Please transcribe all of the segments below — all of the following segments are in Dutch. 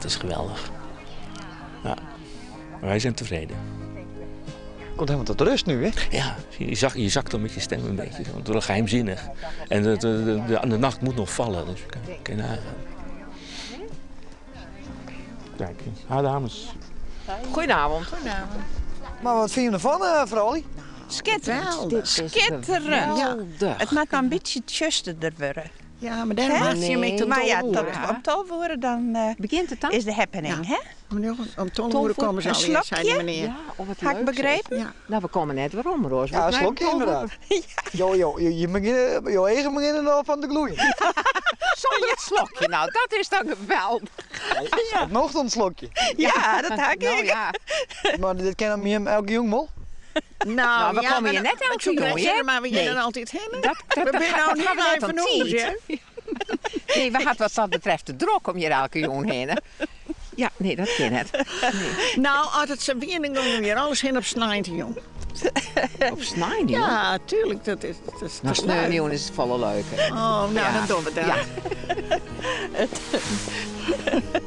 het is geweldig. Ja, maar wij zijn tevreden. Komt helemaal tot rust nu, hè? Ja, je zakt dan met je stem een beetje, want het is geheimzinnig. En de nacht moet nog vallen, dus kan je nagaan. Kijk, dames. Goedenavond. Maar wat vind je ervan, vrouwlie? Schitterend. Schitterend. Ja. Het maakt nou een beetje tjuster er worden. Ja, maar daar was je mee tot Maar ja, tolvoeren. op tolvoeren dan Begint het dan? is de happening, hè? Om tolvoeren komen ze Een alweer, zei de slokje? meneer. Ja, of het Had ik leuk begrepen? Ja. Nou, we komen net weer om, Roos. Ja, een slokje inderdaad. Je eigen beginnen al van te gloeien. Zonder het slokje, nou, dat is dan geweldig. Het nog een slokje. Ja, dat had ik. Nou ja, Maar dit kennen we hem elke jongmol. Nou, we komen hier net elke jongen, hè? Maar we gaan er altijd heen. we zijn nou niet uit even een noos, tijd. hè? Nee, we hadden wat dat betreft te druk om hier elke jongen heen, hè? Ja, nee, dat kan het. Nou, als het serveren, dan gaan we weer alles heen op snijden, jong. Op snijden, joh. Ja, tuurlijk, dat is Nou, toch leuk. snijden, jongen, is het volle leuke. Oh, nou, Ja. dan doen we dat. Ja.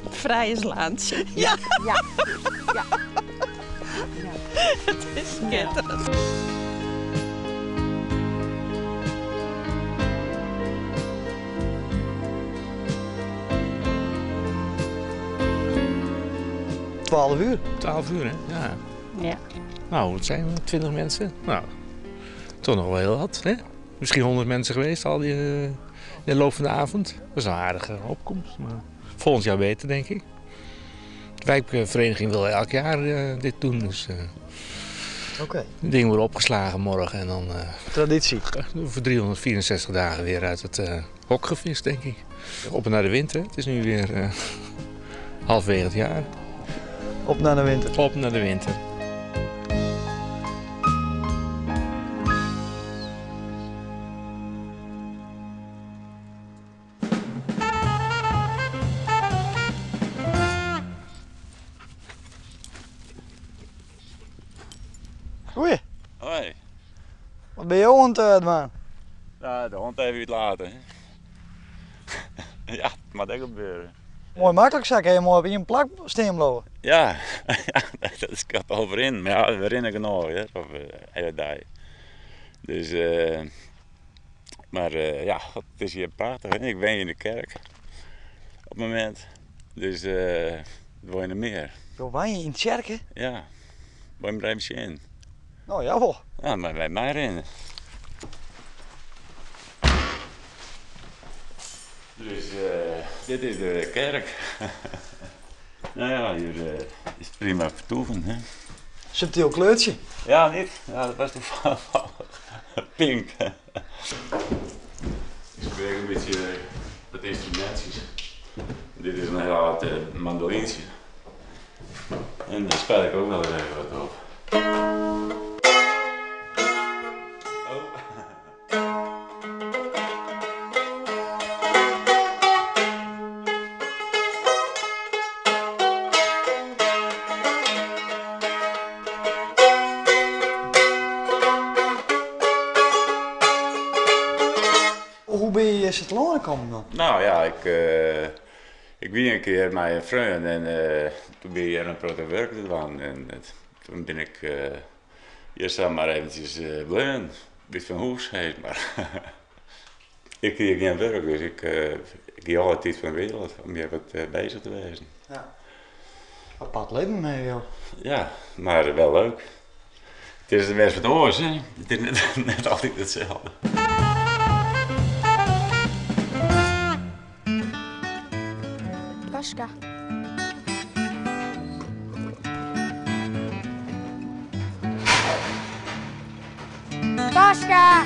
Vrije slaantje. Ja. Ja. Het is schitterend. Ja. 12 uur. 12 uur, hè? Ja. Ja. Nou, wat zijn we? 20 mensen? Nou, toch nog wel heel wat, hè? Misschien 100 mensen geweest al in de loop van de avond. Dat is een aardige opkomst, maar volgend jaar beter, denk ik. De wijkvereniging wil elk jaar dit doen, dus Oké. het ding wordt opgeslagen morgen en dan Traditie. voor 364 dagen weer uit het hok gevist, denk ik. Op en naar de winter, het is nu weer halverwege het jaar. Op naar de winter. Op naar de winter. Goeie. Hoi. Wat ben je hond, man? Ja, de hond even iets later. hè. Ja, het moet echt gebeuren. Mooi makkelijk zak, hè? Mooi op je plak steen lopen. Ja, ja, dat is kap overin. Maar ja, we rennen genoeg, hè, of hele dag. Dus, maar ja, het is hier prachtig. Hè? Ik ben hier in de kerk op het moment. Dus, wil je er meer? Zo woon je in het kerk, hè? Ja, wil je er even in? Nou, jawel. Ja, maar bij mij rennen. Dus dit is de kerk. Nou ja, hier is prima vertoeven. Hè? Subtiel kleurtje. Ja, niet? Ja, dat was toevallig pink. Ik spreek een beetje met instrumentjes. Dit is een heel oud mandolientje. En daar speel ik ook wel even wat op. Hoe ben je zitten lonen gekomen dan? Nou ja, ik ben een keer met een vriend en toen ben je hier een proto werk te doen. En toen ben ik eerst dan maar eventjes blijven. Beetje van hoes heet, maar ik kreeg geen werk, dus ik ging altijd van de wereld om hier wat bezig te wezen. Ja. Apart leven mee, joh. Ja, maar wel leuk. Het is de best wat oors, hè? Het is net altijd hetzelfde. Pasca. Pasca.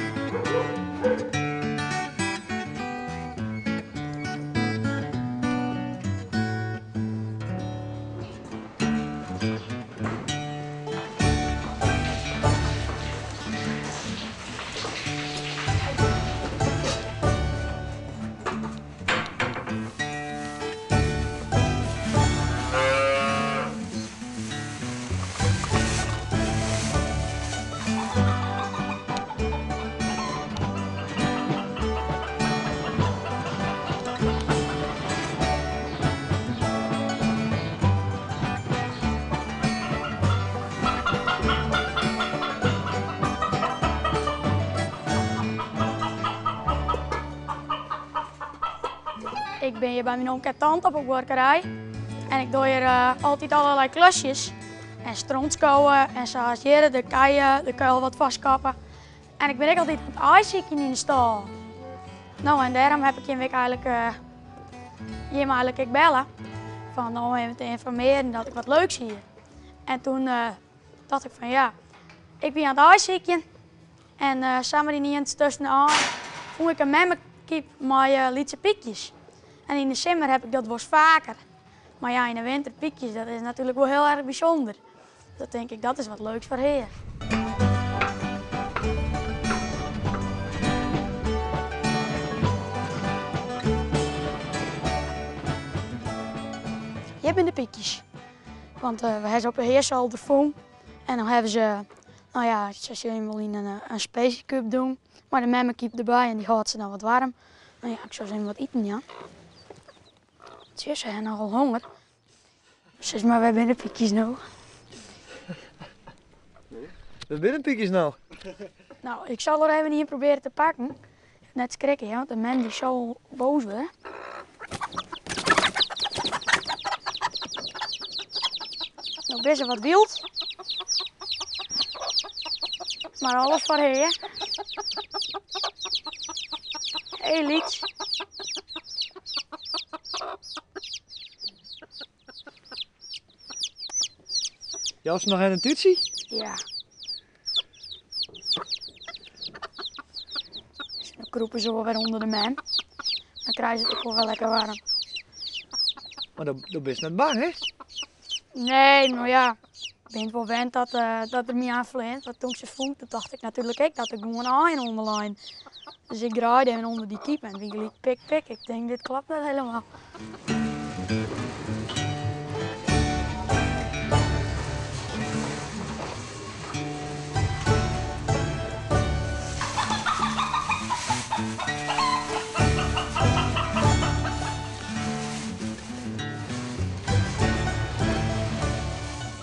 Ik ben hier bij mijn oom en tante op een workerij. En ik doe hier altijd allerlei klusjes. En strontskouwen en zoals hier de keien, de kuil wat vastkappen. En ik ben ook altijd aan het ijszieken in de stal. Nou, en daarom heb ik je eigenlijk, ik bellen. Van om even te informeren dat ik wat leuks hier. En toen dacht ik van ja, ik ben aan het ijszieken. En samen die niet tussenaan vond ik een memmerkiep met lietse piekjes. En in de zomer heb ik dat wel eens vaker. Maar ja, in de winter piekjes, dat is natuurlijk wel heel erg bijzonder. Dat denk ik, dat is wat leuks voor heer. Hier zijn de piekjes. Want we hebben ze op een heersalderfoon. En dan hebben ze, nou ja, ze zullen wel in een speciecup doen. Maar de memmerkiep erbij en die houdt ze dan wat warm. Nou ja, ik zou zeggen wat eten, ja. Ze hebben nogal honger. Dus maar wij zijn de piekjes nou. We binnen piekjes nou. Nou, ik zal er even hier proberen te pakken. Net schrikken, ja, want de man die zal boos worden. Nou, best wel wat wild. Maar alles voor heer. Heel lief. Jij was nog een tuutsie? Ja. Dan kroepen ze wel weer onder de man. Dan krijgen ze het ook wel lekker warm. Maar dat ben je net bang, hè? Nee, nou ja. Ik ben wel gewend dat er me aanvleent. Want toen ze vond, toen dacht ik natuurlijk ook dat ik gewoon aan onderlijn. Dus ik draaide hem onder die kiep en wie liep pik. Ik denk, dit klopt niet helemaal.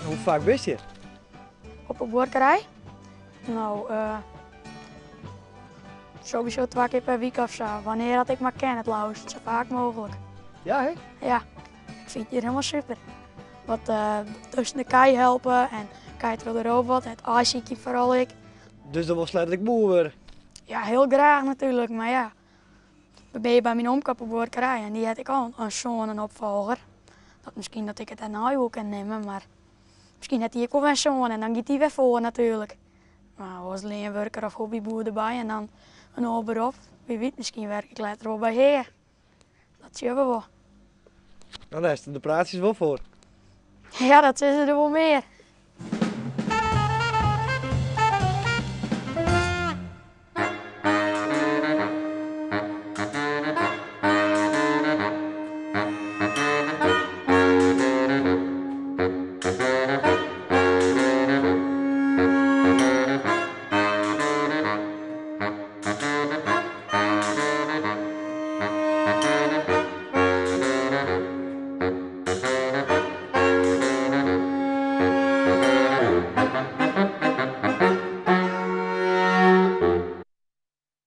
Hoe vaak ben je hier? Op een workerij? Nou, sowieso 2 keer per week of zo. Wanneer dat ik maar ken, het lauwst. Zo vaak mogelijk. Ja, hè? Ja, ik vind het hier helemaal super. Wat tussen de kei helpen en kijken wel de robot, het ijsziekje vooral ik. Dus dat was letterlijk moe worden. Ja, heel graag natuurlijk, maar ja. Dan ben je bij mijn oom op een workerij en die had ik al een zoon en opvolger. Dat misschien dat ik het daarna ook kan nemen, maar misschien had hij ook wel een zoon en dan gaat hij weer voor natuurlijk. Maar als leenwerker of hobbyboer erbij en dan een hoog beroep, wie weet, misschien werk ik later wel bij heer. Dat zien we wel. Nou, daar is de praatjes wel voor. Ja, dat is er wel meer.